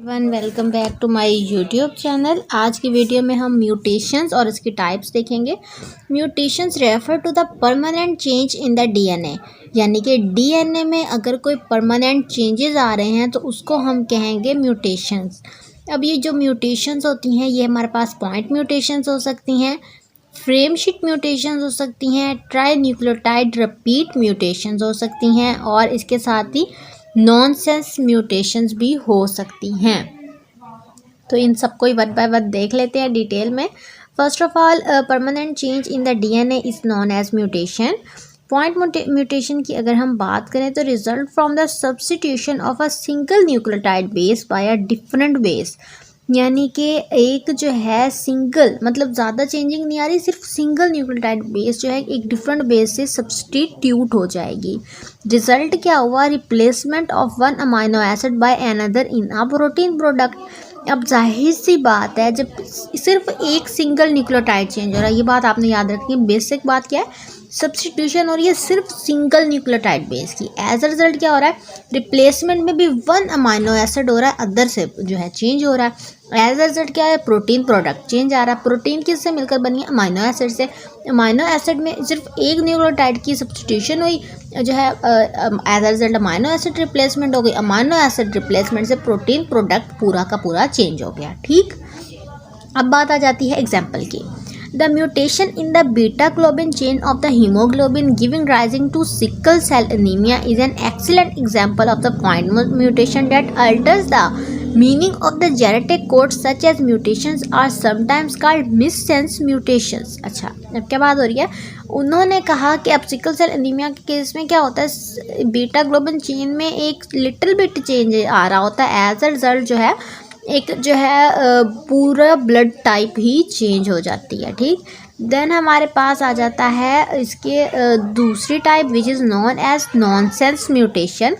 One welcome back to my YouTube channel. आज की video में हम म्यूटेशंस और इसकी टाइप्स देखेंगे। Mutations refer to the permanent change in the DNA, यानी कि डीएनए में अगर कोई परमानेंट चेंजेस आ रहे हैं तो उसको हम कहेंगे म्यूटेशंस। अब ये जो म्यूटेशंस होती हैं ये हमारे पास पॉइंट म्यूटेशंस हो सकती हैं, फ्रेम शीट म्यूटेशंस हो सकती हैं, ट्राई न्यूक्लियोटाइड रिपीट म्यूटेशंस हो सकती हैं और इसके साथ ही नॉनसेंस म्यूटेशंस भी हो सकती हैं। तो इन सबको ही वन बाय वन देख लेते हैं डिटेल में। First of all, permanent change in the DNA is known as mutation. Point mutation की अगर हम बात करें तो result from the substitution of a single nucleotide base by a different base, यानी कि एक जो है सिंगल, मतलब ज़्यादा चेंजिंग नहीं आ रही, सिर्फ सिंगल न्यूक्लियोटाइड बेस जो है एक डिफरेंट बेस से सब्स्टिट्यूट हो जाएगी। रिजल्ट क्या हुआ? Replacement of one amino acid by another in a protein product. अब जाहिर सी बात है, जब सिर्फ एक सिंगल न्यूक्लियोटाइड चेंज हो रहा है, ये बात आपने याद रखनी है। बेसिक बात क्या है? सब्स्टिट्यूशन हो रही है सिर्फ सिंगल न्यूक्लियोटाइड बेस की। एज अ रिजल्ट क्या हो रहा है? रिप्लेसमेंट में भी वन अमाइनो एसिड हो रहा है, अदर से जो है चेंज हो रहा है। एज अ रिजल्ट क्या है? प्रोटीन प्रोडक्ट चेंज आ रहा है। प्रोटीन किससे मिलकर बनी है? अमाइनो एसिड से। अमाइनो एसिड में सिर्फ एक न्यूक्लियोटाइड की सब्स्टिट्यूशन हुई जो है, as a result amino acid replacement हो गई। अमाइनो एसिड रिप्लेसमेंट से प्रोटीन प्रोडक्ट पूरा का पूरा चेंज हो गया। ठीक, अब बात आ जाती है एग्जाम्पल की। The mutation in the beta globin chain of the hemoglobin giving rising to sickle cell anemia is an excellent example of the point mutation that alters the meaning of the genetic codes. Such as mutations are sometimes called missense mutations. अच्छा, अब क्या बात हो रही है? उन्होंने कहा कि अब सिकल सेल एनीमिया के केस में क्या होता है, बीटा ग्लोबिन चेन में एक लिटिल बिट चेंज आ रहा होता है। एज अ रिजल्ट जो है एक जो है पूरा ब्लड टाइप ही चेंज हो जाती है। ठीक, देन हमारे पास आ जाता है इसके दूसरी type which is non as nonsense mutation.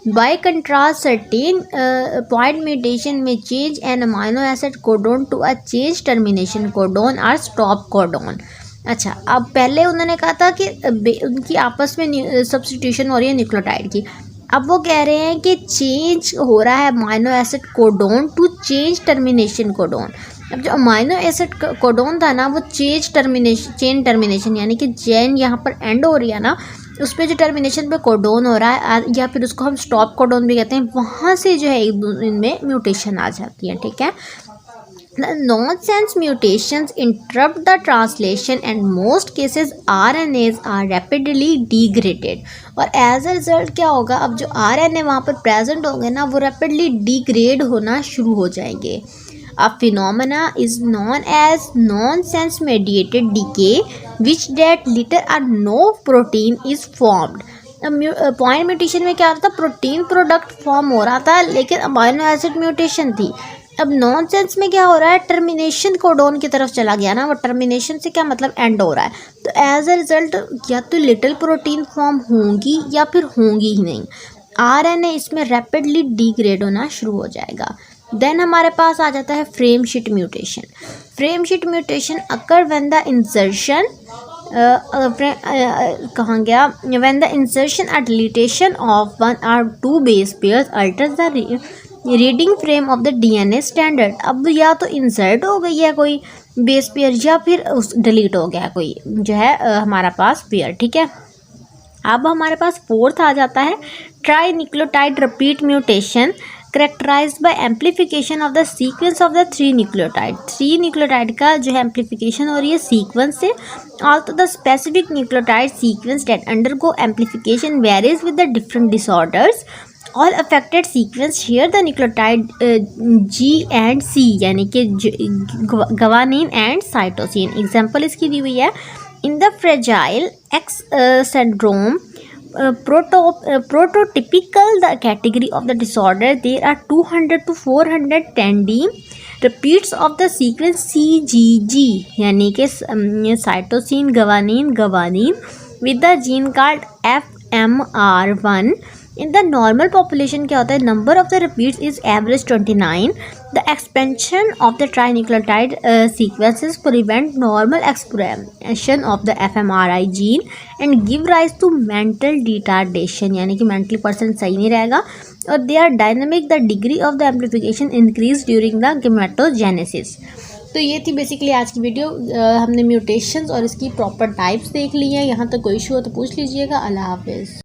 By contrast certain point mutation में change an amino acid codon to a change termination codon और स्टॉप कोडोन। अच्छा, अब पहले उन्होंने कहा था कि उनकी आपस में सब्स्टिट्यूशन हो रही है न्यूक्लियोटाइड की। अब वो कह रहे हैं कि चेंज हो रहा है amino acid codon to change termination codon. अब जो अमाइनो एसिड कोडोन था ना, वो चेन टर्मिनेशन यानी कि चेन यहाँ पर एंड हो रही है ना, उस पर जो टर्मिनेशन पे कोडोन हो रहा है या फिर उसको हम स्टॉप कोडोन भी कहते हैं, वहाँ से जो है इनमें म्यूटेशन आ जाती है। ठीक है, nonsense mutations interrupt the translation and most cases RNAs are rapidly degraded। और एज अ रिजल्ट क्या होगा? अब जो RNA वहाँ पर प्रेजेंट होंगे ना, वो रैपिडली डिग्रेड होना शुरू हो जाएंगे। A phenomena is known as nonsense mediated decay which that little or no protein is formed। Point mutation में क्या होता था? प्रोटीन प्रोडक्ट फॉर्म हो रहा था लेकिन अमाइनो एसिड म्यूटेशन थी। अब नॉनसेंस में क्या हो रहा है? टर्मिनेशन कोडोन की तरफ चला गया ना, वो टर्मिनेशन से क्या मतलब? एंड हो रहा है। तो एज अ रिजल्ट या तो लिटिल प्रोटीन फॉर्म होंगी या फिर होंगी ही नहीं। आरएनए इसमें रैपिडली डिग्रेड होना शुरू हो जाएगा। देन हमारे पास आ जाता है frame shift mutation. Frame shift mutation occur when the insertion कहाँ गया? व्हेन द इंसर्शन और डिलीटेशन ऑफ वन और two base pairs alters the reading frame of the DNA standard. अब या तो इंसर्ट हो गई है कोई बेस पेयर या फिर उस डिलीट हो गया कोई जो है हमारा पास पेयर। ठीक है, अब हमारे पास फोर्थ आ जाता है tri nucleotide repeat mutation characterized by amplification of the sequence of the three nucleotide का जो है एम्प्लीफिकेशन हो रही है सीक्वेंस से। Also the specific nucleotide sequence that undergo amplification varies with the different disorders. All affected sequence share the nucleotide G and C, यानी कि guanine and cytosine। Example इसकी दी हुई है। In the fragile X syndrome prototypical the category of the disorder, there are 200 to 410 repeats of the sequence CGG, यानी कि cytosine guanine with the gene called FMR1। In the normal population क्या होता है? Number of the repeats is average 29। The expansion of the trinucleotide sequences prevent normal expression of the FMRI gene and give rise to mental retardation, यानी कि mentally person सही नहीं रहेगा और they are dynamic, the degree of the amplification increase during the gametogenesis. तो ये थी basically आज की वीडियो। हमने म्यूटेशंस और इसकी प्रॉपर टाइप्स देख ली हैं। यहाँ तक कोई इशू हो तो पूछ लीजिएगा। अल्लाह हाफिज़।